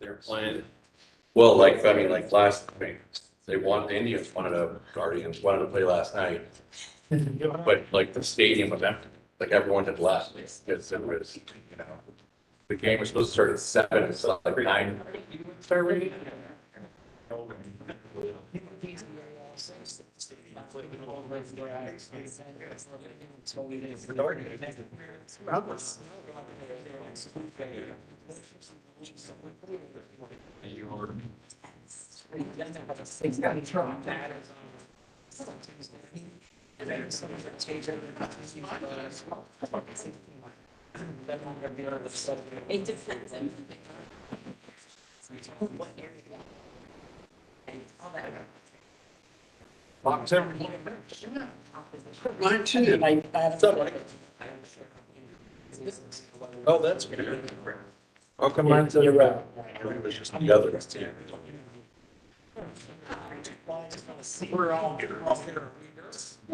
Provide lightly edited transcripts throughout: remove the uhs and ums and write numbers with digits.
They're playing. Well, like, I mean, like last, I mean, the Indians wanted to, Guardians wanted to play last night. But like the stadium event, like everyone had left, because it was, you know, the game was supposed to start at 7, it's like 9. It depends. Mine too. Oh, that's good. How come mine's a wrap? It was just the other.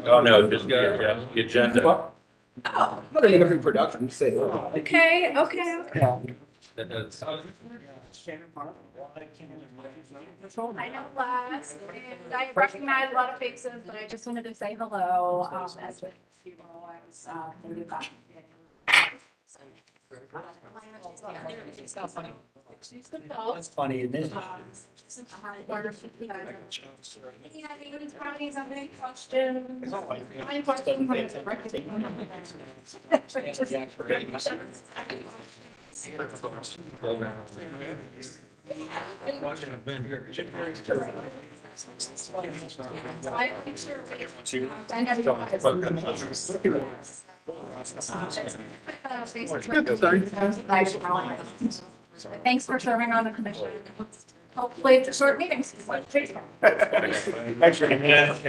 Oh, no, just the agenda. Oh, I'm not even looking for production. Say. okay. That's- I know last, and I recognize a lot of faces, but I just wanted to say hello, as with people I was, thinking about. That's funny, isn't it? Yeah, these brownies have any questions? My questions Thanks for serving on the commission. Hopefully it's a short meeting. Thanks for coming in. It's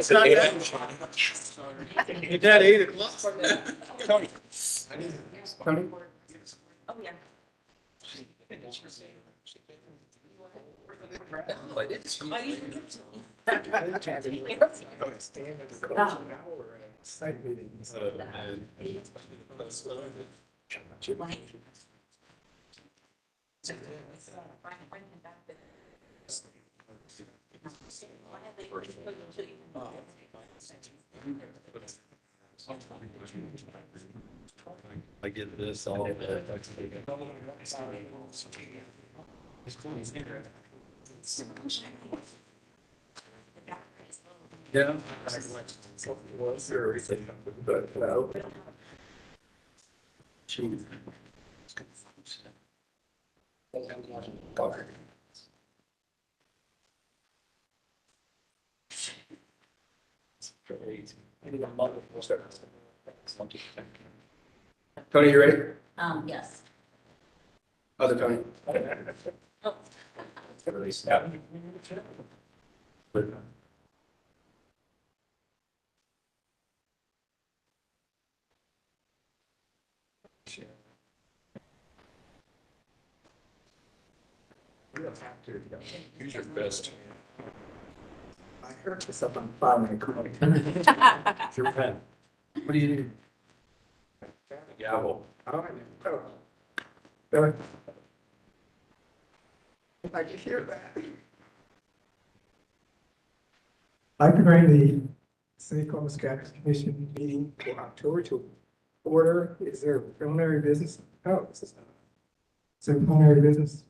not It's at 8:00. Tony. Tony? Oh, yeah. I get this all. Yeah. Tony, you ready? Yes. Other Tony. Oh. Use your best. I heard this up on fire. Your pen. What do you need? Gavel. Oh, I can hear that. I can bring the City Columbus Traffic Commission meeting for October to order. Is there preliminary business? Oh, is there preliminary business?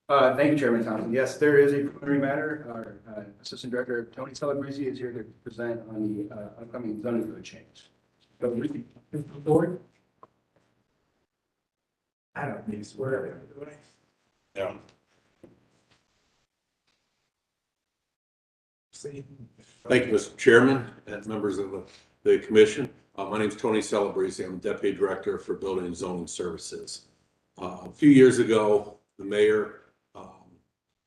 Thank you, Chairman Thompson. Yes, there is a preliminary matter. Our Assistant Director, Tony Celebrezzi, is here to present on the upcoming zoning code change. The board? I don't need to swear. Yeah. See. Thank you, Mr. Chairman and members of the commission. My name is Tony Celebrezzi. I'm Deputy Director for Building and Zoning Services. A few years ago, the mayor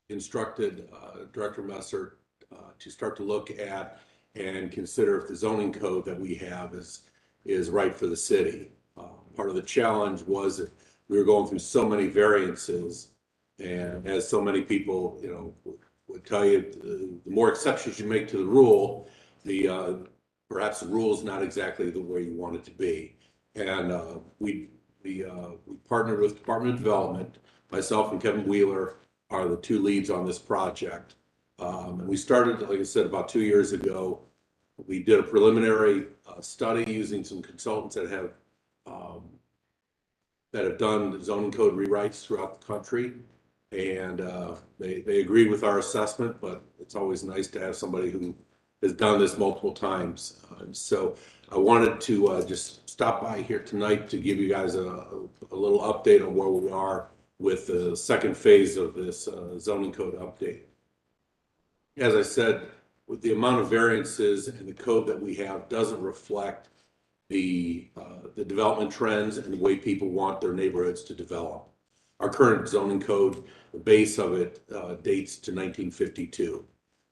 instructed Director Messer to start to look at and consider if the zoning code that we have is right for the city. Part of the challenge was that we were going through so many variances, and as so many people, would tell you, the more exceptions you make to the rule, perhaps the rule is not exactly the way you want it to be. And we we partnered with Department of Development. Myself and Kevin Wheeler are the two leads on this project. And we started, like I said, about 2 years ago. We did a preliminary study using some consultants that have done zoning code rewrites throughout the country. And they agreed with our assessment, but it's always nice to have somebody who has done this multiple times. So I wanted to just stop by here tonight to give you guys a little update on where we are with the second phase of this zoning code update. As I said, with the amount of variances in the code that we have doesn't reflect the development trends and the way people want their neighborhoods to develop. Our current zoning code, the base of it dates to 1952.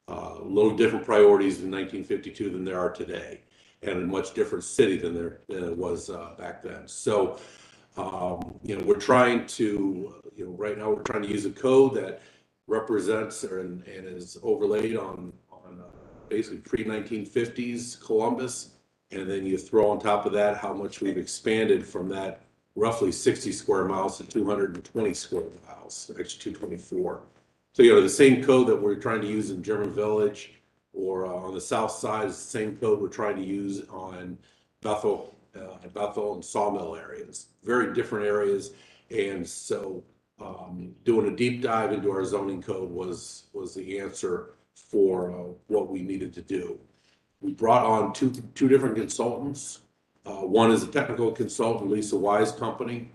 A little different priorities in 1952 than there are today, and a much different city than it was back then. So, we're trying to, right now we're trying to use a code that represents and is overlaid on basically pre-1950s Columbus, and then you throw on top of that how much we've expanded from that roughly 60 square miles to 220 square miles, actually 224. So, the same code that we're trying to use in German Village or on the south side is the same code we're trying to use on Bethel and Sawmill areas. Very different areas. And so doing a deep dive into our zoning code was the answer for what we needed to do. We brought on two different consultants. One is a technical consultant, Lisa Wise Company,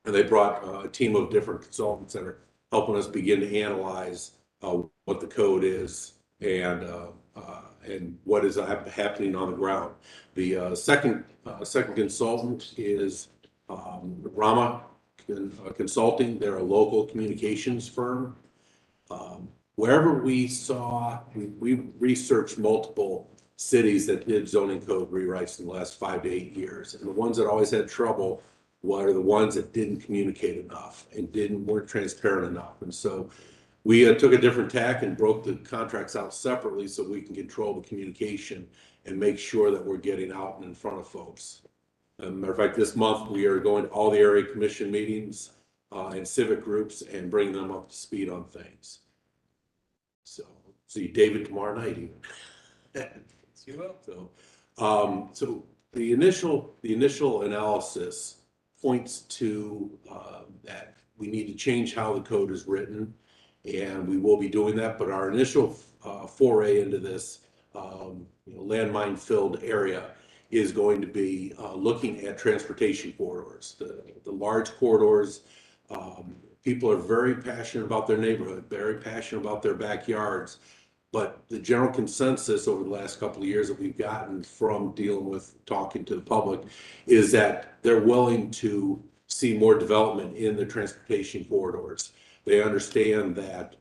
and they brought a team of different consultants that are helping us begin to analyze what the code is and what is happening on the ground. The second consultant is Rama Consulting. They're a local communications firm. Wherever we researched multiple cities that did zoning code rewrites in the last 5 to 8 years, and the ones that always had trouble were the ones that didn't communicate enough and weren't transparent enough. And so we took a different tack and broke the contracts out separately so we can control the communication and make sure that we're getting out and in front of folks. Matter of fact, this month we are going to all the area commission meetings and civic groups and bring them up to speed on things. So see David tomorrow night even. Yes, you will. So the initial analysis points to that we need to change how the code is written, and we will be doing that. But our initial foray into this landmine filled area is going to be looking at transportation corridors, the large corridors. People are very passionate about their neighborhood, very passionate about their backyards. But the general consensus over the last couple of years that we've gotten from dealing with talking to the public is that they're willing to see more development in the transportation corridors. They understand that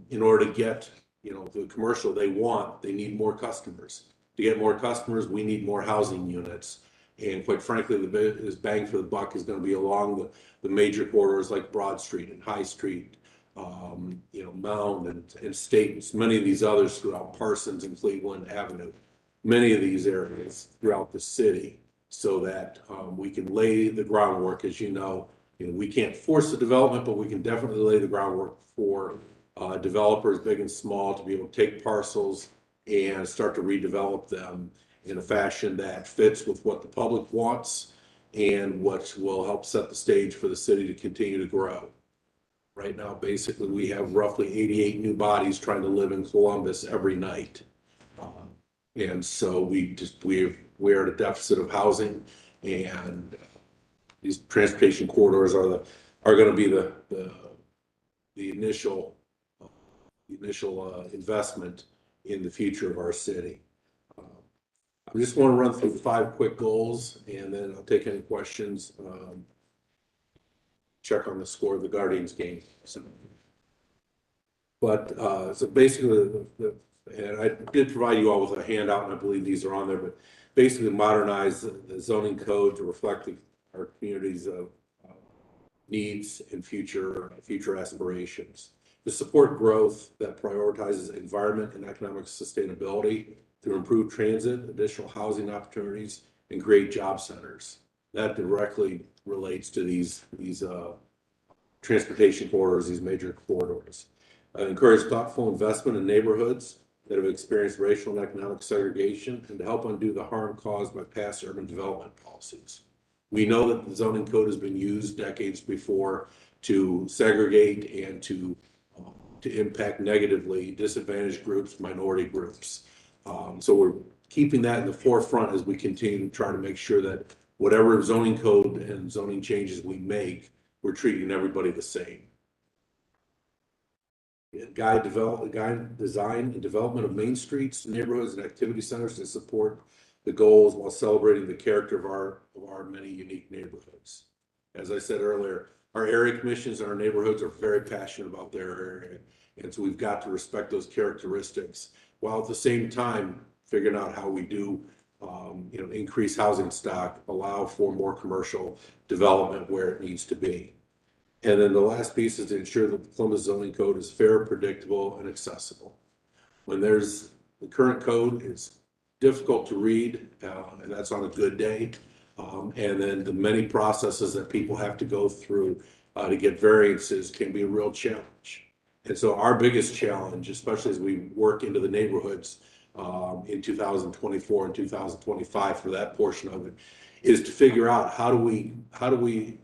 in order to get the commercial they want, they need more customers. To get more customers, we need more housing units. And quite frankly, the biggest bang for the buck is going to be along the major corridors like Broad Street and High Street, Mound and State, many of these others throughout Parsons and Cleveland Avenue, many of these areas throughout the city, so that we can lay the groundwork. As we can't force the development, but we can definitely lay the groundwork for developers big and small to be able to take parcels and start to redevelop them in a fashion that fits with what the public wants and what will help set the stage for the city to continue to grow. Right now, basically, we have roughly 88 new bodies trying to live in Columbus every night. And so we're at a deficit of housing, and these transportation corridors are going to be the initial investment in the future of our city. I just want to run through 5 quick goals, and then I'll take any questions. Check on the score of the Guardians game. So basically, and I did provide you all with a handout, and I believe these are on there, but basically modernize the zoning code to reflect our community's needs and future aspirations. To support growth that prioritizes environment and economic sustainability, to improve transit, additional housing opportunities, and create job centers. That directly relates to these transportation corridors, these major corridors. Encourage thoughtful investment in neighborhoods that have experienced racial and economic segregation and to help undo the harm caused by past urban development policies. We know that the zoning code has been used decades before to segregate and to impact negatively disadvantaged groups, minority groups. So we're keeping that in the forefront as we continue to try to make sure that whatever zoning code and zoning changes we make, we're treating everybody the same. Guide design and development of main streets, neighborhoods, and activity centers to support the goals while celebrating the character of our many unique neighborhoods. As I said earlier, our area commissions and our neighborhoods are very passionate about their area, and so we've got to respect those characteristics while at the same time figuring out how we do increase housing stock, allow for more commercial development where it needs to be. And then the last piece is to ensure that the Columbus zoning code is fair, predictable, and accessible. When there's the current code, it's difficult to read, and that's on a good day. And then the many processes that people have to go through to get variances can be a real challenge. And so our biggest challenge, especially as we work into the neighborhoods in 2024 and 2025 for that portion of it, is to figure out how do we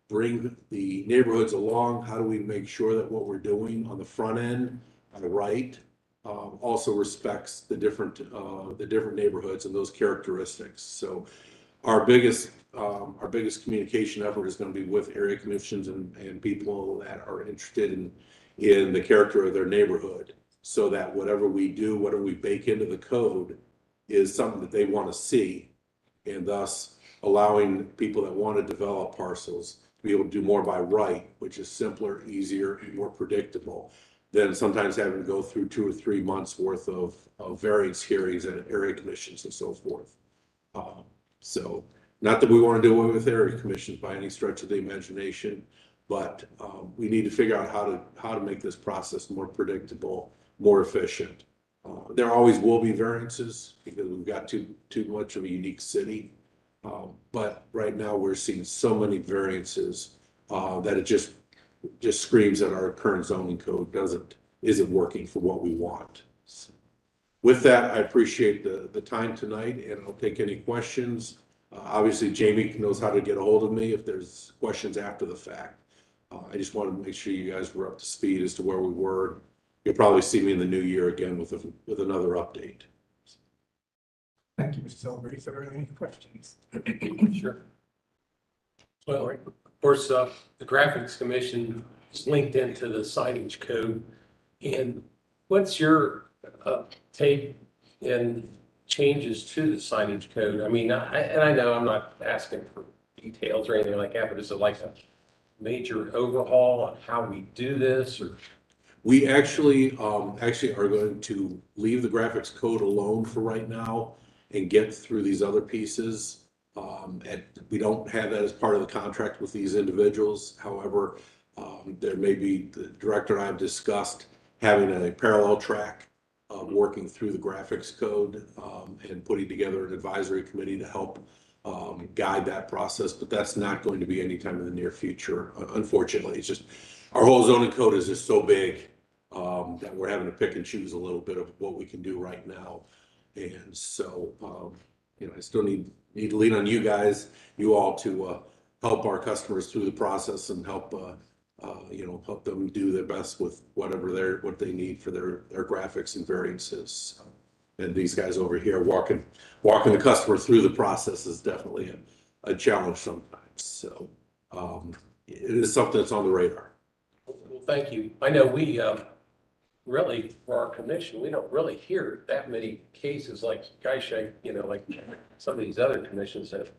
bring the neighborhoods along? How do we make sure that what we're doing on the front end, on the right, also respects the different neighborhoods and those characteristics? So our biggest communication effort is going to be with area commissions and people that are interested in the character of their neighborhood, so that whatever we do, whatever we bake into the code, is something that they want to see, and thus allowing people that want to develop parcels to be able to do more by right, which is simpler, easier, and more predictable than sometimes having to go through 2 or 3 months worth of variance hearings and area commissions and so forth. So not that we want to do away with area commissions by any stretch of the imagination, but we need to figure out how to make this process more predictable, more efficient. There always will be variances because we've got too much of a unique city. But right now we're seeing so many variances that it just screams that our current zoning code isn't working for what we want. So with that, I appreciate the time tonight, and I'll take any questions. Obviously, Jamie knows how to get a hold of me if there's questions after the fact. I just wanted to make sure you guys were up to speed as to where we were. You'll probably see me in the new year again with another update. Thank you, Mr. Celebrity. Are there any questions? Sure. Well, of course, the Graphics Commission is linked into the signage code. And what's your take and changes to the signage code? I mean, I know I'm not asking for details or anything like that, but is it like a major overhaul on how we do this? Or We actually are going to leave the graphics code alone for right now and get through these other pieces. And we don't have that as part of the contract with these individuals. However, there may be, the director and I have discussed having a parallel track working through the graphics code and putting together an advisory committee to help guide that process, but that's not going to be anytime in the near future. Unfortunately, it's just our whole zoning code is just so big that we're having to pick and choose a little bit of what we can do right now. And so, I still need to lean on you guys, you all, to help our customers through the process and help help them do their best with what they need for their graphics and variances. And these guys over here walking the customer through the process is definitely a challenge sometimes. So it is something that's on the radar. well, thank you. I know we really, for our commission, we don't really hear that many cases like Guy-Shank, like some of these other commissions have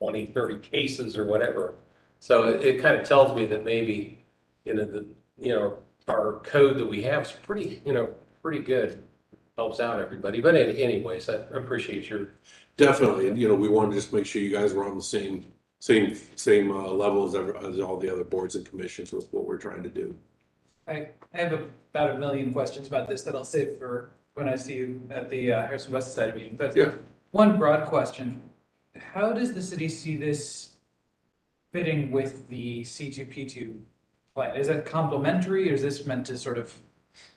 20, 30 cases or whatever. So it kind of tells me that maybe, our code that we have is pretty good. Helps out everybody. But anyways, I appreciate your. Definitely. And, we want to just make sure you guys were on the same level as all the other boards and commissions with what we're trying to do. I have about a million questions about this that I'll save for when I see you at the Harrison West Side meeting. But Yeah. one broad question: how does the city see this fitting with the C2P2 plan? Is it complementary or is this meant to sort of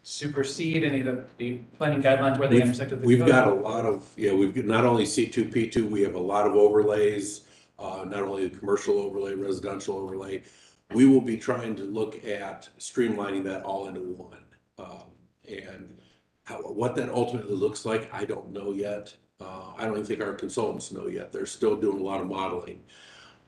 supersede any of the planning guidelines where they intersect with the We've code? got a lot of, yeah, we've got not only C2P2, we have a lot of overlays, not only the commercial overlay, residential overlay. We will be trying to look at streamlining that all into one. And what that ultimately looks like, I don't know yet. I don't even think our consultants know yet. They're still doing a lot of modeling.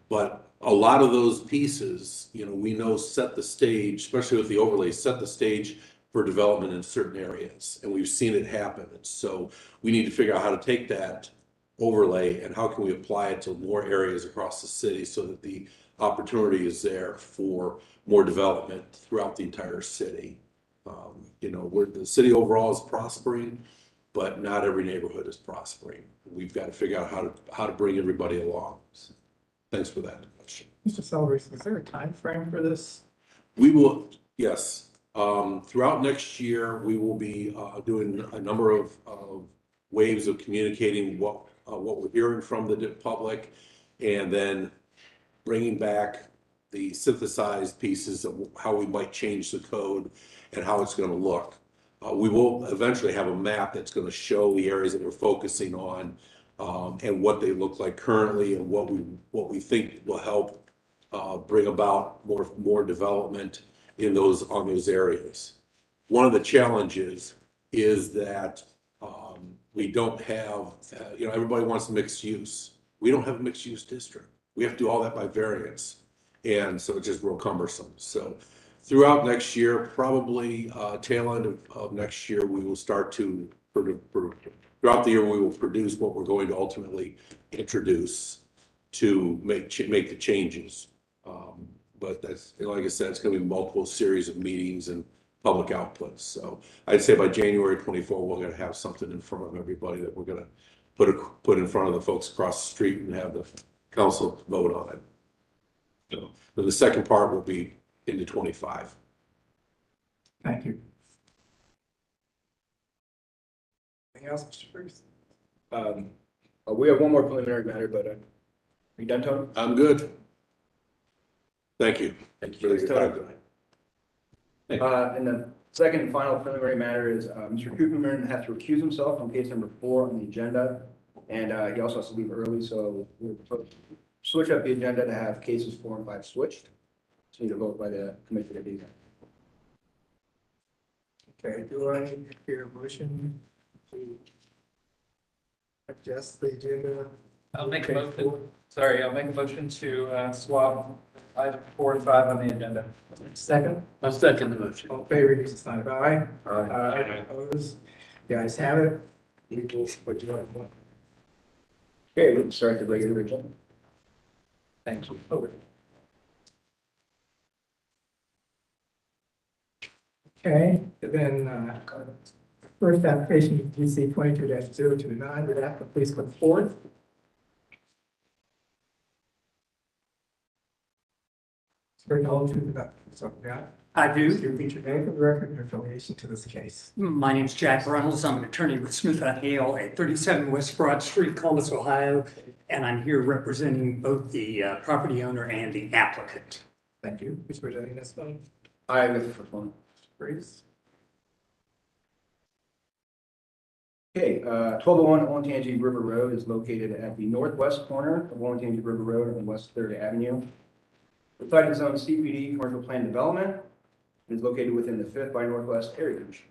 But a lot of those pieces, we know set the stage, especially with the overlays, set the stage for development in certain areas. And we've seen it happen. And so we need to figure out how to take that overlay and how can we apply it to more areas across the city so that the opportunity is there for more development throughout the entire city. Where the city overall is prospering, but not every neighborhood is prospering. We've got to figure out how to bring everybody along. So, thanks for that question. Mr. Selvers, is there a time frame for this? We will, yes. Throughout next year, we will be doing a number of waves of communicating what we're hearing from the public, and then bringing back the synthesized pieces of how we might change the code and how it's going to look. We will eventually have a map that's going to show the areas that we're focusing on and what they look like currently and what we think will help bring about more development on those areas. One of the challenges is that we don't have, everybody wants mixed use. We don't have a mixed use district. We have to do all that by variance. And so it's just real cumbersome. So throughout next year, probably tail end of next year, we will start to, throughout the year, we will produce what we're going to ultimately introduce to make the changes. But that's, like I said, it's going to be multiple series of meetings and public outputs. So I'd say by January 24, we're going to have something in front of everybody that we're going to put in front of the folks across the street and have the council vote on it. So then the second part will be into 25. Thank you. Anything else, Mr. Bruce? We have one more preliminary matter, but are you done, Tony? I'm good. Thank you. Thank you. Really good time tonight. Thank you. And the second and final preliminary matter is Mr. Koopman has to recuse himself on case number 4 on the agenda. And he also has to leave early, so we'll switch up the agenda to have cases 4 and 5 switched. So you need to vote by the committee to do that. Okay, do I hear a motion to adjust the agenda? I'll make a motion to swap item 4 and 5 on the agenda. Second? I'll second the motion. All in favor, use the sign of aye. Aye. Opposed? The ayes have it. What do you want? Okay, we can start the regular agenda. Thank you. Over. Okay, then, first application, DC 22-029, would applicant please come forward? Swear to hold true to the so God. I do. You repeat your name for the record and affiliation to this case. My name's Jack Reynolds. I'm an attorney with Smith & Hale at 37 West Broad Street, Columbus, Ohio. And I'm here representing both the property owner and the applicant. Thank you. Who's presenting this one? I have the first one. Bruce? Okay, 1201 Olentangy River Road is located at the northwest corner of Olentangy River Road on West 3rd Avenue. The site is zoned CPD Commercial Plan Development. It is located within the 5th by Northwest Heritage.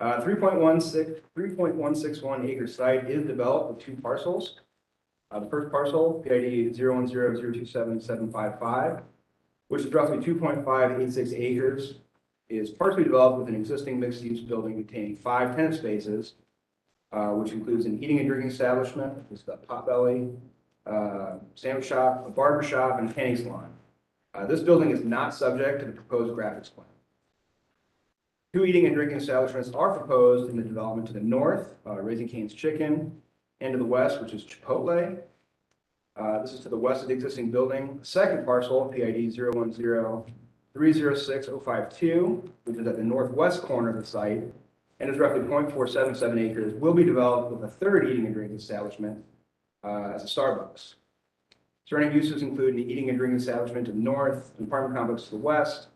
3.161 acre site is developed with 2 parcels. The first parcel, PID 010027755, which is roughly 2.586 acres, is partially developed with an existing mixed-use building containing 5 tenant spaces, which includes an eating and drinking establishment, it's got Potbelly, sandwich shop, a barber shop, and a tanning salon. This building is not subject to the proposed graphics plan. 2 eating and drinking establishments are proposed in the development to the north, Raising Cane's Chicken, and to the west, which is Chipotle. This is to the west of the existing building. The second parcel, PID 010306052, which is at the northwest corner of the site, and is roughly 0.477 acres, will be developed with a 3rd eating and drinking establishment as a Starbucks. Surrounding uses include an eating and drinking establishment to the north, an apartment complex to the west,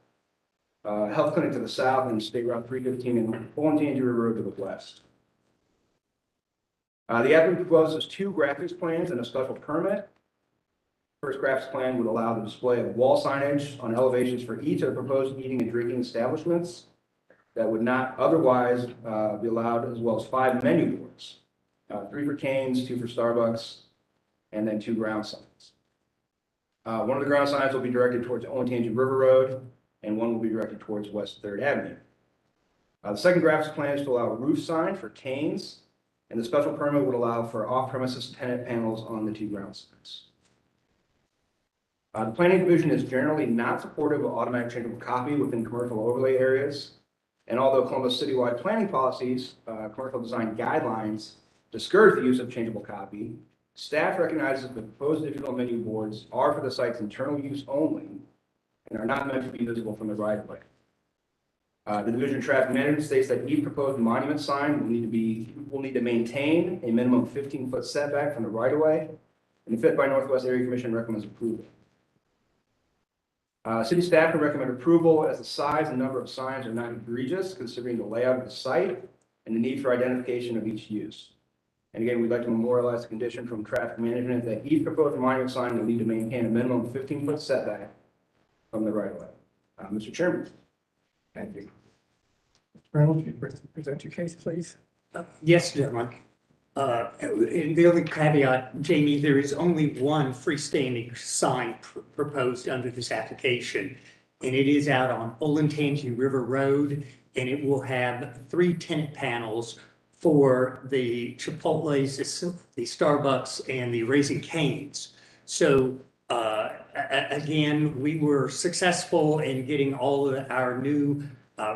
health clinic to the south, and State Route 315 and Olentangy River Road to the west. The applicant proposes 2 graphics plans and a special permit. First graphics plan would allow the display of wall signage on elevations for each of the proposed eating and drinking establishments that would not otherwise be allowed, as well as 5 menu boards, 3 for Cane's, 2 for Starbucks, and then 2 ground signs. One of the ground signs will be directed towards Olentangy River Road, and one will be directed towards West 3rd Avenue. The second graphics plan is to allow a roof sign for Cane's, and the special permit would allow for off-premises tenant panels on the 2 ground signs. The planning division is generally not supportive of automatic changeable copy within commercial overlay areas. And although Columbus citywide planning policies, commercial design guidelines discourage the use of changeable copy, staff recognizes that the proposed digital menu boards are for the site's internal use only and are not meant to be visible from the right of way. The Division of Traffic Management states that each proposed monument sign will need to maintain a minimum 15-foot setback from the right of way, and the Fifth by Northwest Area Commission recommends approval. City staff can recommend approval as the size and number of signs are not egregious, considering the layout of the site and the need for identification of each use. And again, we'd like to memorialize the condition from traffic management that each proposed monument sign will need to maintain a minimum 15-foot setback from the right of way. Mr. Chairman. Thank you. Mr. Reynolds, you present your case, please. Yes, gentlemen. And the only caveat, Jamie, there is only one freestanding sign proposed under this application, and it is out on Olentangy River Road, and it will have 3 tenant panels for the Chipotle's, the Starbucks, and the Raising Cane's. So again, we were successful in getting all of our new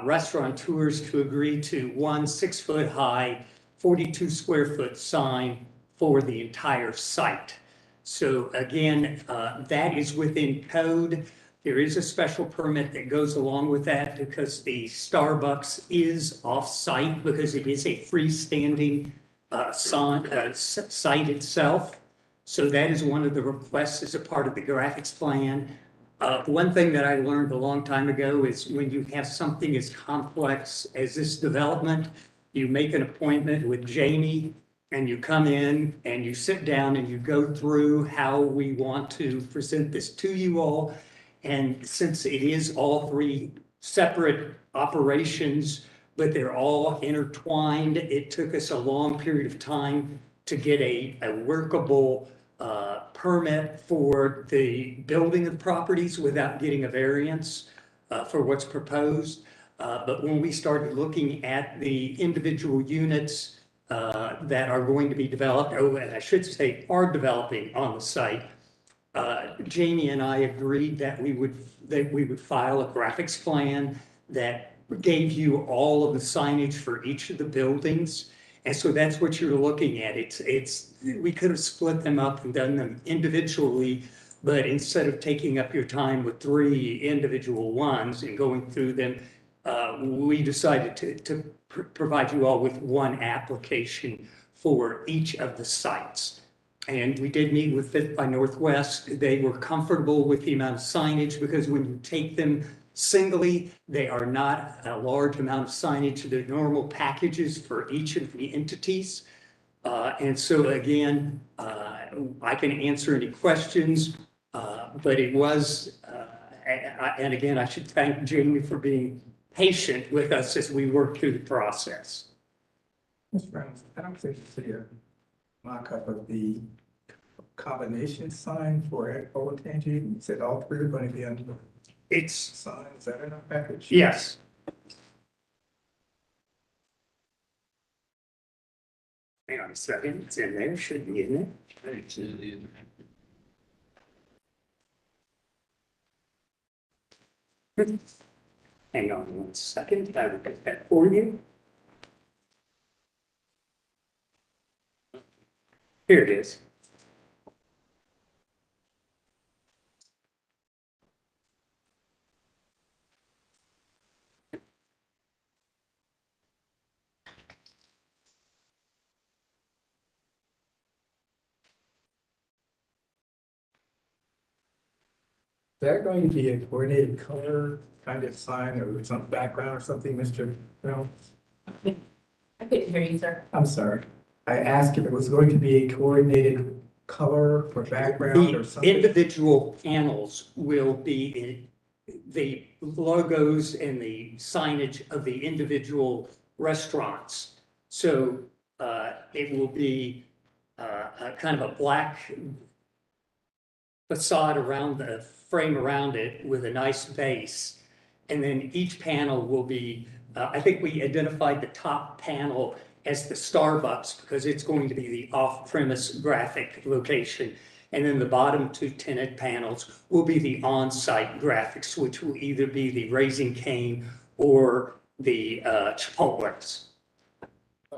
restaurateurs to agree to 1 6-foot high 42 square foot sign for the entire site. So again, that is within code. There is a special permit that goes along with that because the Starbucks is off-site because it is a freestanding site itself. So that is one of the requests as a part of the graphics plan. One thing that I learned a long time ago is when you have something as complex as this development, you make an appointment with Jamie and you come in and you sit down and you go through how we want to present this to you all. And since it is all 3 separate operations, but they're all intertwined, it took us a long period of time to get a workable permit for the building of properties without getting a variance for what's proposed. But when we started looking at the individual units that are going to be developed, and I should say are developing on the site, Jamie and I agreed that we would file a graphics plan that gave you all of the signage for each of the buildings. And so that's what you're looking at. We could have split them up and done them individually, but instead of taking up your time with 3 individual ones and going through them, we decided to provide you all with 1 application for each of the sites. And we did meet with Fifth by Northwest. They were comfortable with the amount of signage because when you take them singly, they are not a large amount of signage. They're normal packages for each of the entities. And so again, I can answer any questions, but it was, and again, I should thank Jamie for being patient with us as we work through the process. Mr. Reynolds, I don't think you see a mock-up of the combination sign for Olentangy. You said all 3 are going to be under the It's, sign. Is that in our package? yes. Hang on a second, it's in there, should be, isn't it? Hang on 1 second, I will get that for you. Here it is. that going to be a coordinated color kind of sign or with some background or something, Mr. Brown? I couldn't hear you, sir. I'm sorry. I asked if it was going to be a coordinated color or background or The something. individual panels will be the logos and the signage of the individual restaurants. So it will be a kind of a black facade around the frame around it with a nice base. And then each panel will be, I think we identified the top panel as the Starbucks because it's going to be the off-premise graphic location. And then the bottom two tenant panels will be the on-site graphics, which will either be the Raising Cane or the Chipotle's.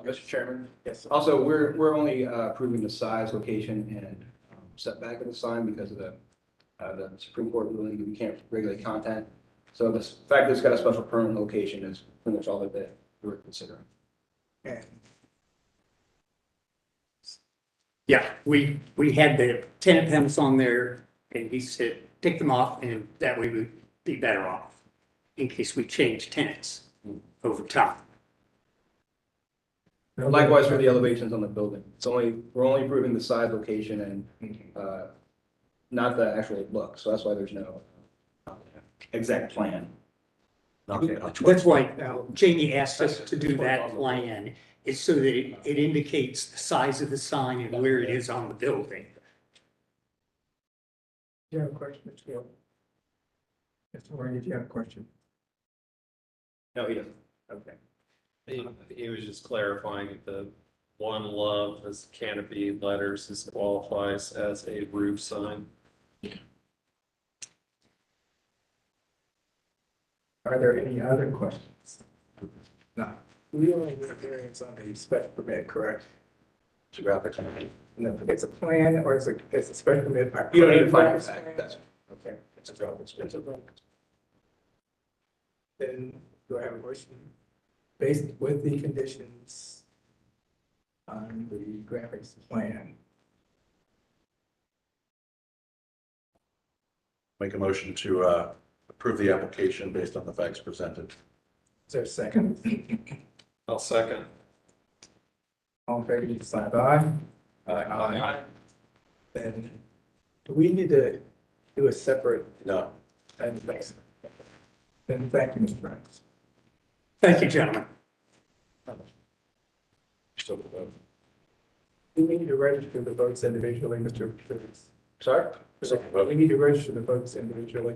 Mr. Chairman, Yes, sir. also, we're only approving the size, location, and setback of the sign because of the Supreme Court ruling that we can't regulate content. So the fact that it's got a special permanent location is pretty much all that we're considering. And Yeah, we had the tenant panels on there and he said, take them off and that way we'd be better off in case we change tenants over time. Likewise for the elevations on the building. We're only approving the size, location, and not the actual look. So that's why there's no exact plan. That's why Jamie asked us to do that plan, is so that it indicates the size of the sign and where it is on the building. do you have a question, Mr. Gill? Mr. Warren, did you have a question? No, he doesn't. Okay. He was just clarifying that the One Love as canopy letters qualifies as a roof sign. Are there any other questions? No. We only get a variance on the special permit, correct? Geographic. No, it's a plan or it's a special permit. You don't need to find it back. That's Okay. It's a drawing. It's a drawing. Then do I have a motion based with the conditions on the graphics plan? Make a motion to approve the application based on the facts presented. Is there a second? I'll second. All in favor, please sign aye. Aye. Then do we need to do a separate, No. and then thank you, Mr. Franks. Thank you, gentlemen. Do we need to register the votes individually, Mr. Franks? Sorry? We need to register the votes individually.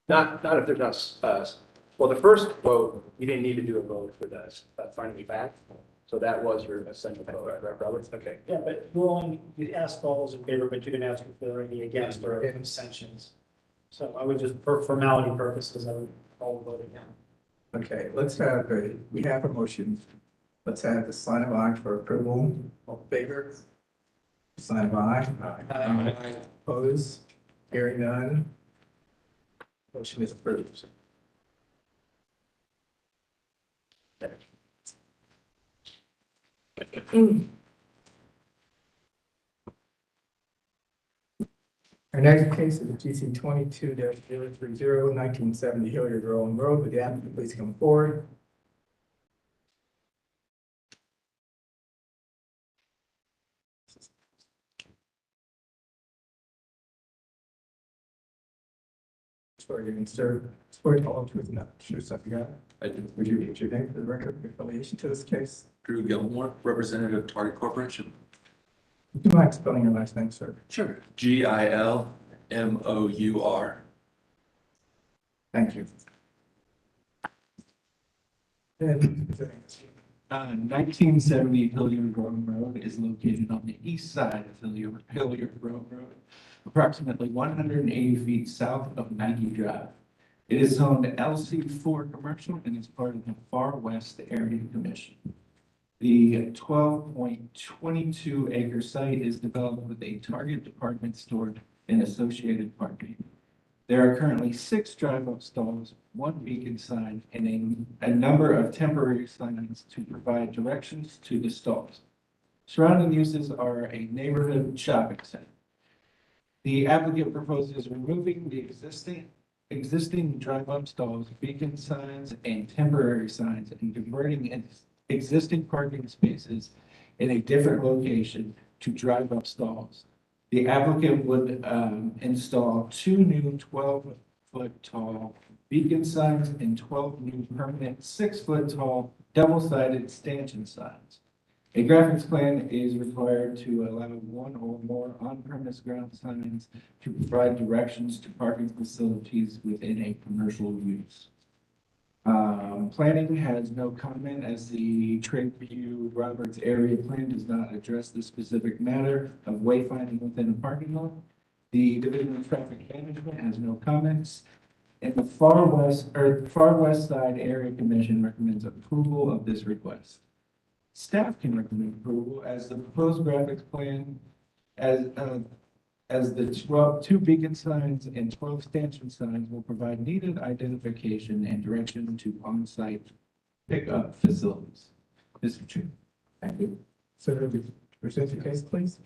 Not if there's not, well, the first vote, you didn't need to do a vote for the finding fact. So that was your essential vote, right, Roberts? Okay. Yeah, but you ask all those in favor, but you didn't ask if there were any against or abstentions. So I would just, for formality purposes, I would all vote again. Okay, let's have we have a motion. Let's have the sign of aye for approval. All in favor? Sign of aye. Aye. Opposed? Hearing none. Motion is approved. Our next case is GC 22-030, 1970 Hilliard Road. Would the applicant please come forward? Swear you can serve, swear to all truth and nothing but the truth, so help you God. I do. Would you read your name for the record, your affiliation to this case? Drew Gilmore, representative Target Corporation. Do you mind spelling your last name, sir? Sure. Gilmour. Thank you. Then, 1970 Hilliard Road is located on the east side of Hilliard Road, approximately 180 feet south of Nike Drive. It is zoned LC4 commercial and is part of the Far West Area Commission. The 12.22 acre site is developed with a Target department store and associated parking. There are currently 6 drive-up stalls, 1 beacon sign, and a number of temporary signs to provide directions to the stalls. Surrounding uses are a neighborhood shopping center. The applicant proposes removing the existing drive-up stalls, beacon signs, and temporary signs, and converting existing parking spaces in a different location to drive-up stalls. The applicant would install 2 new 12-foot tall beacon signs and 12 new permanent 6-foot tall double-sided stanchion signs. A graphics plan is required to allow 1 or more on-premise ground signs to provide directions to parking facilities within a commercial use. Planning has no comment as the Tradeview Roberts area plan does not address the specific matter of wayfinding within a parking lot. The Division of Traffic Management has no comments. And the far west side area commission recommends approval of this request. Staff can recommend approval as the proposed graphics plan as the 2 beacon signs and 12 stanchion signs will provide needed identification and direction to on-site pickup facilities. Mr. Chair. Thank you. So, present your case, please.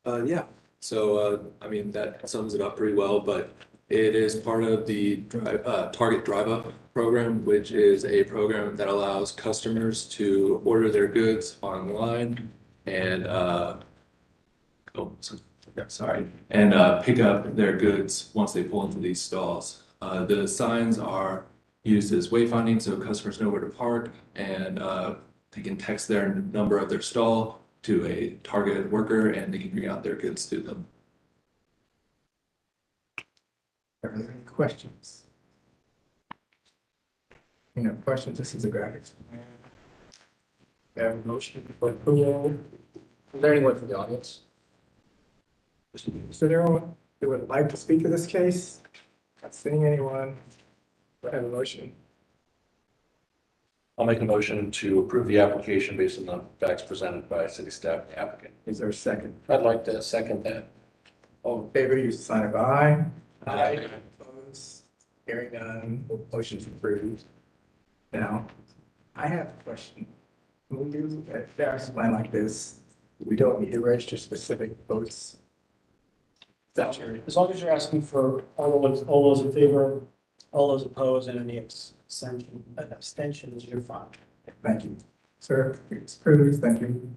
Yeah, so, I mean, that sums it up pretty well, but it is part of the Target Drive Up program, which is a program that allows customers to order their goods online and, pick up their goods once they pull into these stalls. The signs are used as wayfinding, so customers know where to park, and they can text their number of their stall to a targeted worker, and they can bring out their goods to them. Are there any questions? Any questions? This is a graphics. Have a motion for approval. Is there anyone from the audience? Is there anyone who would like to speak to this case? Not seeing anyone. Do I have a motion? I'll make a motion to approve the application based on the facts presented by city staff and the applicant. Is there a second? I'd like to second that. All in favor, use the sign of aye. Aye. Opposed? Hearing none, motion's approved. Now, I have a question. When we do a graphics plan like this, we don't need to register specific votes. That's your. As long as you're asking for all those in favor, all those opposed, and any abstentions, you're fine. Thank you. Sir, it's approved. Thank you.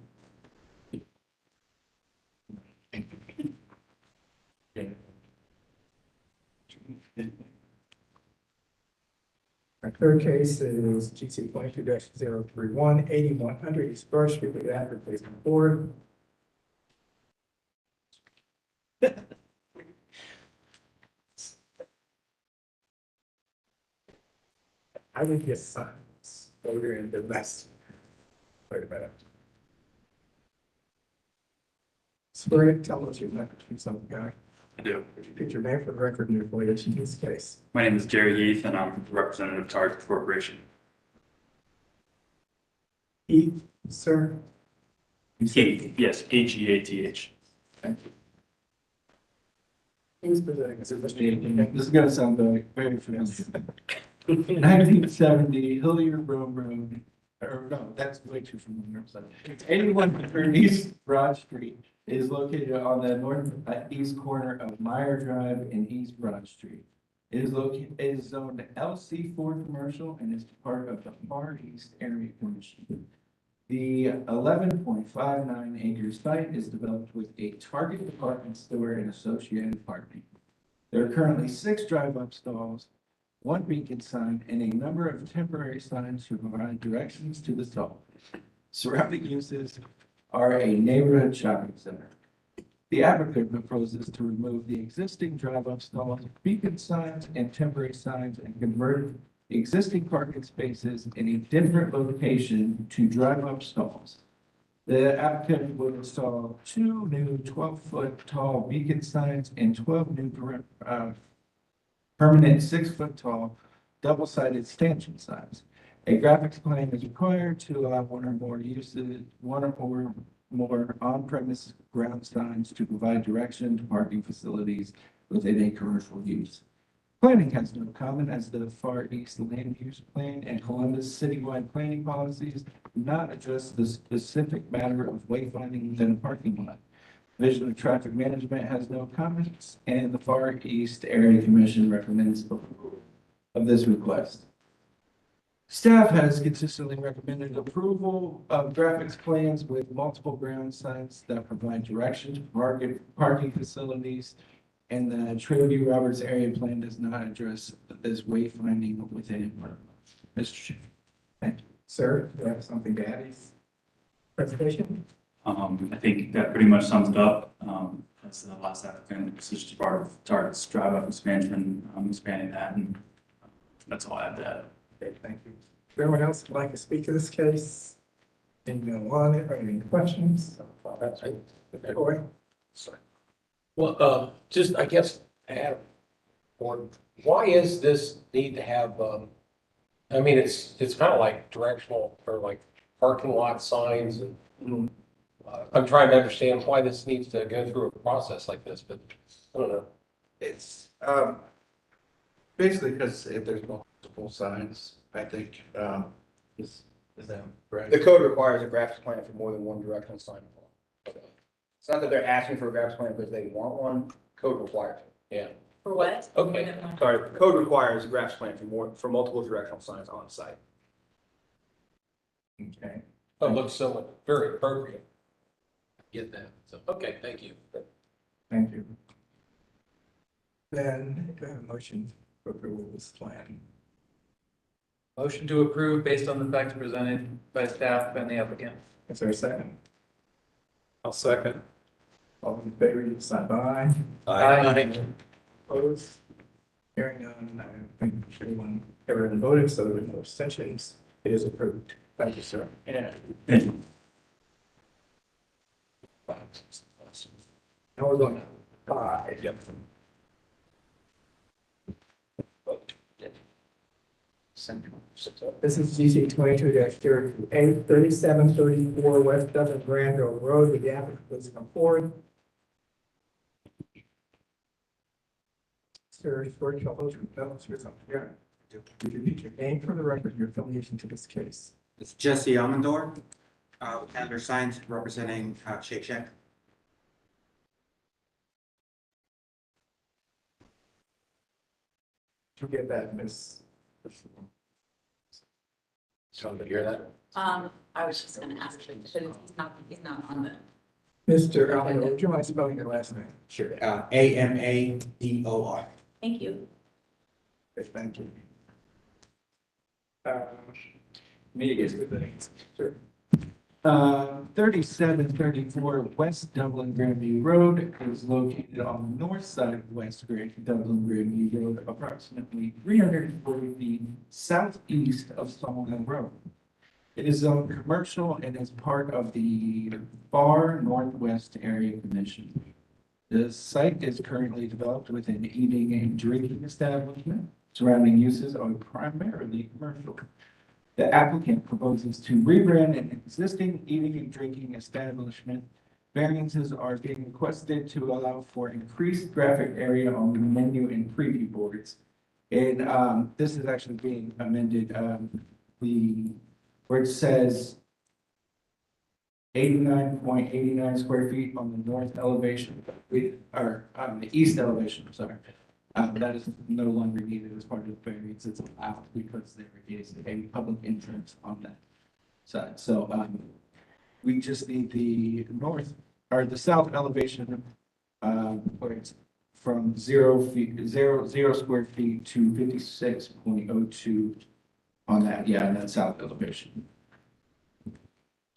Our third case is GC 22-031, 8100 East Birch Street, with the advertisement board. I would get signs over in the west. Wait a minute. Spirit, tell us your name, something, guy. I do. Put your name for the record and your affiliation in this case. My name is Jerry Heath, and I'm representative of Target Corporation. Heath, sir? Heath, yes, Heath. Thank you. Who's presenting? Is it Mr. Heath? This is gonna sound very familiar. 1970 Hilliard Road, or no, that's way too familiar. 8100 East Broad Street is located on the northeast corner of Meyer Drive and East Broad Street. It is zoned LC4 commercial and is part of the Far East Area Commission. The 11.59 acre site is developed with a Target department store and associated parking. There are currently 6 drive-up stalls, 1 beacon sign, and a number of temporary signs to provide directions to the stall. Surrounding uses are a neighborhood shopping center. The applicant proposes to remove the existing drive-up stalls, beacon signs, and temporary signs and convert existing parking spaces in a different location to drive-up stalls. The applicant will install 2 new 12-foot tall beacon signs and 12 new permanent 6-foot tall double-sided stanchion signs. A graphics plan is required to allow one or more on-premise ground signs to provide direction to parking facilities within a commercial use. Planning has no comment as the Far East Land Use Plan and Columbus citywide planning policies do not address the specific matter of wayfinding within a parking lot. Division of Traffic Management has no comments, and the Far East Area Commission recommends approval of this request. Staff has consistently recommended approval of graphics plans with multiple ground signs that provide directions, parking facilities, and the Trinity Roberts area plan does not address this wayfinding within. Mr. Chair. Thank you. Sir, do you have something to add? Presentation? I think that pretty much sums it up. That's the last applicant, it's just part of Target's drive up expansion, expanding that, and that's all I have to add. Okay, thank you. If anyone else would like to speak to this case, anyone want it, or any questions? Corey? Well, just, I guess, I had one, why is this need to have, I mean, it's kind of like directional or like parking lot signs and I'm trying to understand why this needs to go through a process like this, but I don't know. It's, basically because if there's multiple signs, I think, is that right? The code requires a graphics plan for more than one directional sign. It's not that they're asking for a graphics plan because they want one, code requires it. Yeah. For what? Okay. Sorry, code requires a graphics plan for multiple directional signs on site. Okay. It looks so very appropriate. Get that. So, okay, thank you. Thank you. Then, do I have a motion for approval of this plan? Motion to approve based on the facts presented by staff and the applicant. Is there a second? I'll second. All in favor, you sign by. Aye. Opposed? Hearing none, I think everyone voted, so there are no abstentions. It is approved. Thank you, sir. Yeah. Thank you. Now we're going to 5. Yep. This is GC 22-02A 3734 West Dublin Granville Road. With the applicant, please come forward. Sir, George, I'll hold you. No, sir, something. Yeah. Could you repeat your name for the record, your affiliation to this case? It's Jesse Almendor, with Handler Signs representing Shake Shack. Did you get that, Miss? Trying to hear that. I was just gonna ask, but he's not on the. Mr. Almendor, would you mind spelling your last name? Sure. Amador. Thank you. Okay, thank you. Me against the things. Sure. 3734 West Dublin Grandview Road is located on the north side of West Dublin Grandview Road, approximately 340 feet southeast of Sawmill Road. It is zoned commercial and is part of the Far Northwest Area Commission. The site is currently developed with an eating and drinking establishment. Surrounding uses are primarily commercial. The applicant proposes to rebrand an existing eating and drinking establishment. Variances are being requested to allow for increased graphic area on the menu and preview boards. And this is actually being amended, where it says 89.89 square feet on the north elevation, or on the east elevation, I'm sorry. That is no longer needed as part of the variance. It's allowed because there is a public entrance on that side. So we just need the north or the south elevation, where it's from 0 square feet to 56.02 on that. Yeah, and that south elevation.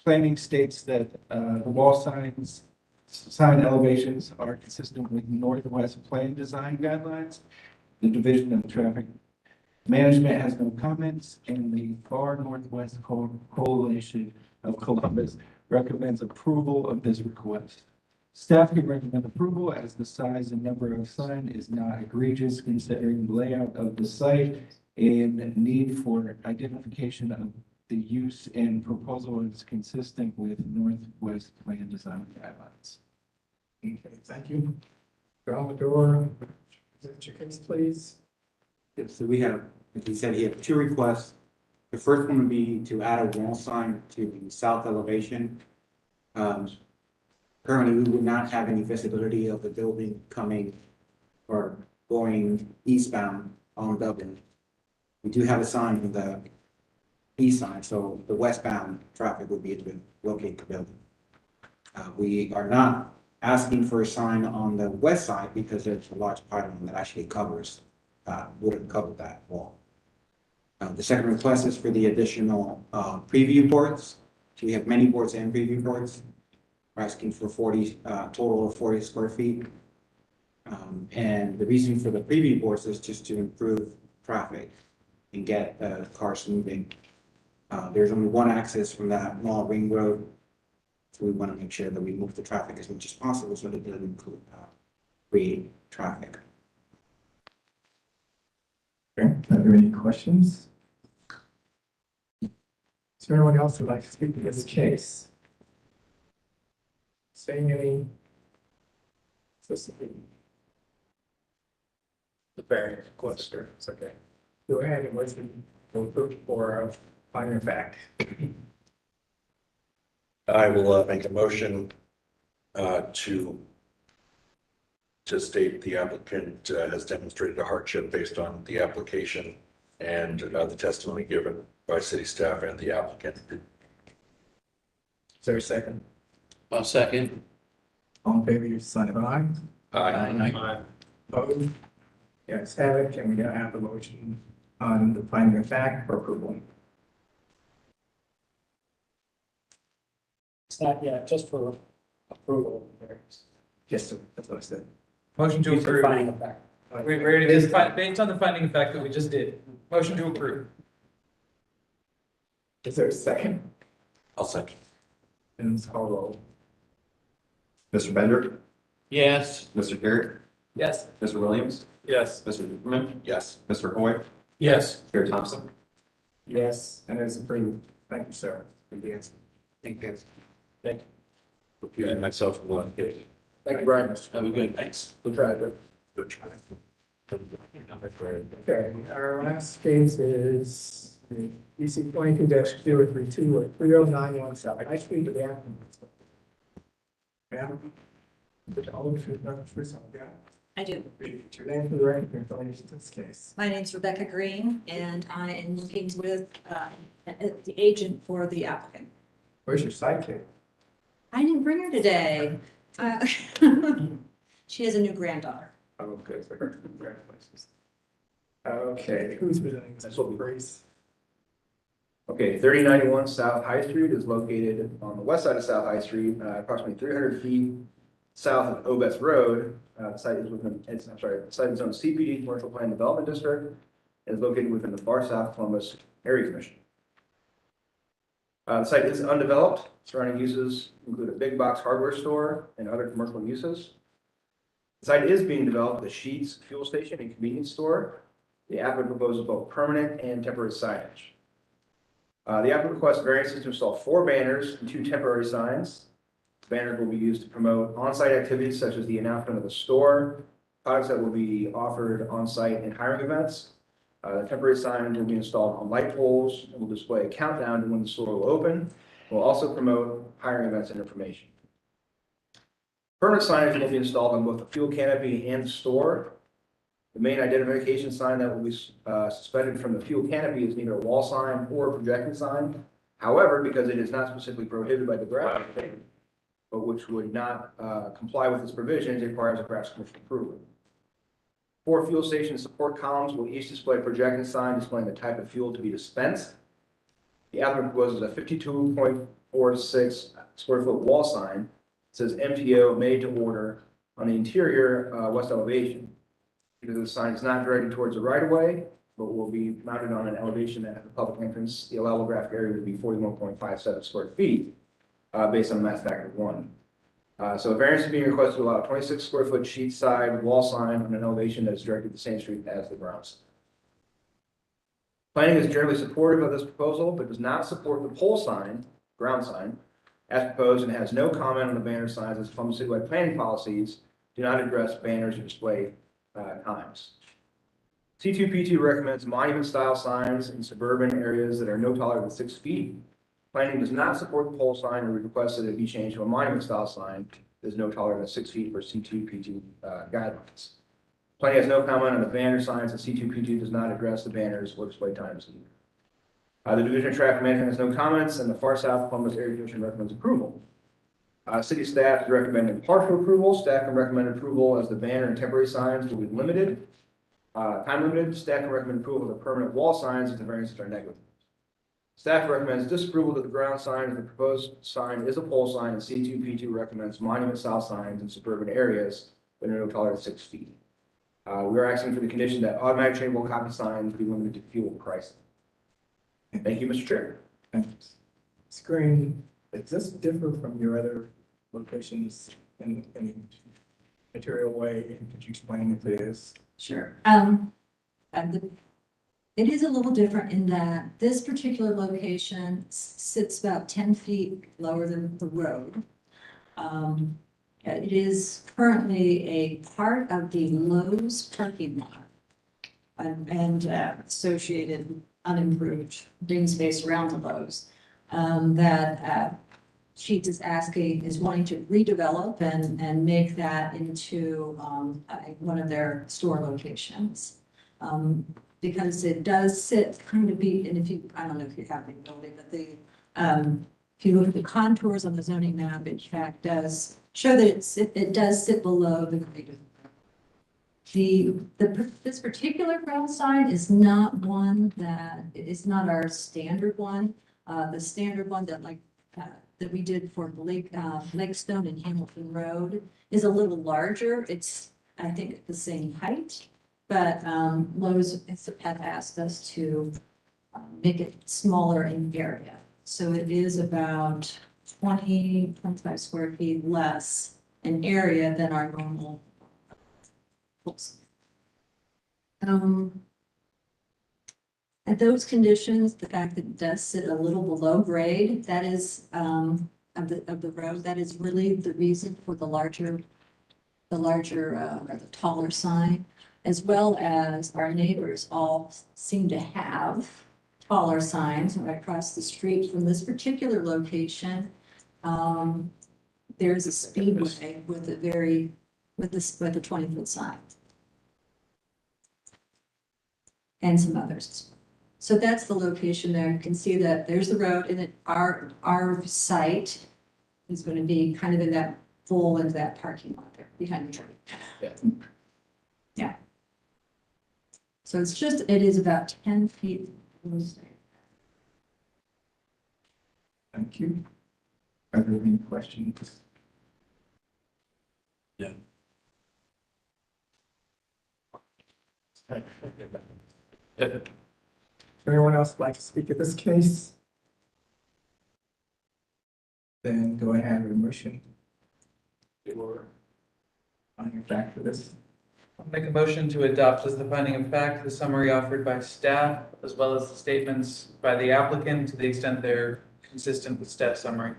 Planning states that the wall sign elevations are consistent with Northwest Plan Design Guidelines. The Division of Traffic Management has no comments, and the Far Northwest Coalition of Columbus recommends approval of this request. Staff can recommend approval as the size and number of sign is not egregious considering the layout of the site and need for identification of the use and proposal is consistent with Northwest Plan Design Guidelines. Okay, thank you. Almendor, present your case, please. Yes, so we have, as he said, he had 2 requests. The first one would be to add a wall sign to the south elevation. Currently, we would not have any visibility of the building coming or going eastbound on Dublin. We do have a sign on the east side, so the westbound traffic would be able to locate the building. We are not asking for a sign on the west side because there's a large pylon that actually covers, wouldn't cover that wall. The second request is for the additional preview boards. So we have many boards and preview boards. We're asking for 40, total of 40 square feet. And the reason for the preview boards is just to improve traffic and get cars moving. There's only one access from that mall ring road. So we want to make sure that we move the traffic as much as possible so that it doesn't include create traffic. Okay, are there any questions? Is there anyone else who'd like to speak to this case? Saying any? The variance cluster, it's okay. Go ahead and listen for finding of fact. I will make a motion to state the applicant has demonstrated a hardship based on the application and the testimony given by city staff and the applicant. Is there a second? I'll second. All in favor, your sign of aye. Aye. Opposed? Yes, have it. Can we now have the motion on the finding of fact for approval? It's not yet, just for approval. Yes, that's what I said. Motion to Use the approve. finding of fact. We already did, based on the finding of fact that we just did. Motion to approve. Is there a second? I'll second. And let's call roll. Mr. Bender, Yes. Mr. Garrett, Yes. Mr. Williams, Yes. Mr. Duperman, Yes. Mr. Hoy, Yes. Chair Thompson. Yes, and it's approved. Thank you, sir. Yes. Thank you. Yeah, myself will Thank you, Brian. Have a good, thanks. We'll try to. Good try. Okay, our last case is EC 22-032 or 3091 South High Street. Yeah. Yeah. I do. Your name for the record, your affiliation to this case. My name's Rebecca Green, and I am working with the agent for the applicant. Where's your sidekick? I didn't bring her today. She has a new granddaughter. Oh, good. Congratulations. Okay, who's presenting this? Grace. Okay, 3091 South High Street is located on the west side of South High Street, approximately 300 feet south of Obetz Road. The site is the site is on CPD Commercial Plan Development District. It is located within the far south Columbus Area Commission. The site is undeveloped. Surrounding uses include a big box hardware store and other commercial uses. The site is being developed with a Sheetz fuel station and convenience store. The applicant proposes both permanent and temporary signage. The applicant requests variances to install 4 banners and 2 temporary signs. The banners will be used to promote on-site activities such as the announcement of the store, products that will be offered on-site and hiring events. The temporary sign will be installed on light poles and will display a countdown to when the store will open. It will also promote hiring events and information. Permanent signage will be installed on both the fuel canopy and the store. The main identification sign that will be suspended from the fuel canopy is neither a wall sign or a projecting sign. However, because it is not specifically prohibited by the graphic code, but which would not comply with its provisions, it requires a graphic commission approval. 4 fuel station support columns will each display a projecting sign displaying the type of fuel to be dispensed. The applicant proposes a 52.46 square foot wall sign. It says MTO made to order on the interior west elevation. Because the sign is not directed towards the right of way, but will be mounted on an elevation that has a public entrance. The allowable graphic area would be 41.57 square feet based on the mass factor of 1. So a variance is being requested to allow a 26 square foot sheet side wall sign on an elevation that is directed to the same street as the grounds. Planning is generally supportive of this proposal, but does not support the pole sign, ground sign, as proposed, and has no comment on the banner signs as Columbus citywide planning policies do not address banners or display times. C2P2 recommends monument style signs in suburban areas that are no taller than 6 feet. Planning does not support the pole sign or requests that it be changed to a monument style sign is no taller than 6 feet for C2P2 guidelines. Planning has no comment on the banner signs, and C2P2 does not address the banners or display times. The Division of Traffic Management has no comments, and the Far South Columbus Area Division recommends approval. City staff is recommending partial approval. Staff can recommend approval as the banner and temporary signs will be limited, time limited. Staff can recommend approval of the permanent wall signs if the variances are negligible. Staff recommends disapproval of the ground sign if the proposed sign is a pole sign, and C2P2 recommends monument style signs in suburban areas that are no taller than 6 feet. We are asking for the condition that automatic changeable copy signs be limited to fuel pricing. Thank you, Mr. Chair. Thanks. Screen, does this differ from your other locations in material way? Could you explain if it is? Sure. It is a little different in that this particular location sits about 10 feet lower than the road. It is currently a part of the Lowe's parking lot and associated unimproved green space around the Lowe's that Sheets is wanting to redevelop and make that into one of their store locations. Because it does sit kind of and if you, I don't know if you have the ability, but if you look at the contours on the zoning map, it in fact does show that it does sit below the grade. This particular ground sign is not one that is not our standard one. The standard one that that we did for Lakestone and Hamilton Road is a little larger. It's, I think, the same height, but Lowe's have asked us to make it smaller in area. So it is about 25 square feet less in area than our normal pools. At those conditions, the fact that it does sit a little below grade, that is of the road, that is really the reason for the larger or the taller sign, as well as our neighbors all seem to have taller signs right across the street from this particular location. There's a speedway with a 20-foot sign. And some others. So that's the location there. You can see that there's the road, and our site is going to be kind of in that full into that parking lot there behind the tree. Yeah. Yeah. So it is about 10 feet. Thank you. Are there any questions? Yeah. Does anyone else like to speak to this case? Then go ahead with a motion. Or on your back for this. I'll make a motion to adopt as the finding of fact the summary offered by staff, as well as the statements by the applicant to the extent they're consistent with staff summary.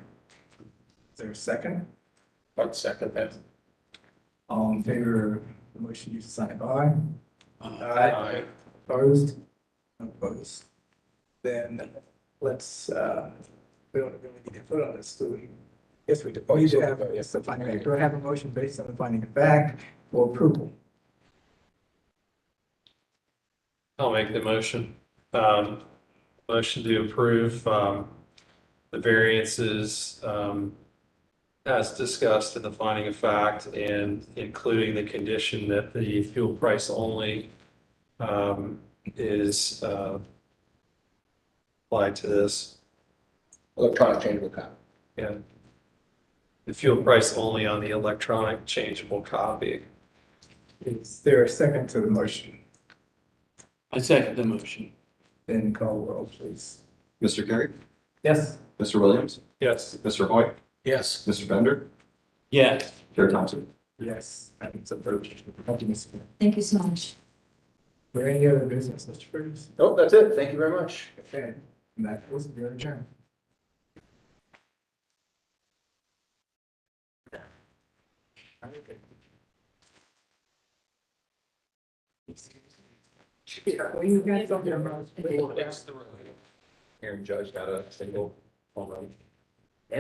Is there a second? I'd second that. All in favor of the motion, you sign by. Aye. Opposed? Opposed. Then let's, we don't really need to vote on this, do we? Yes, we do. Oh, you do have, yes, the finding. Do I have a motion based on the finding of fact for approval? I'll make the motion. Motion to approve the variances as discussed in the finding of fact, and including the condition that the fuel price only is applied to this. Electronic changeable copy. Yeah. The fuel price only on the electronic changeable copy. Is there a second to the motion? I second the motion. Then call roll, please. Mr. Carey? Yes. Mr. Williams? Yes. Mr. Hoyt? Yes. Mr. Bender? Yes. Chair Thompson? Yes, and it's approved. Thank you, Mr. Smith. Thank you so much. Is there any other business, Mr. Fergus? Nope, that's it. Thank you very much. Okay, and that was your adjourned. Yeah, well, you guys don't get about. Hearing judge got a single home run.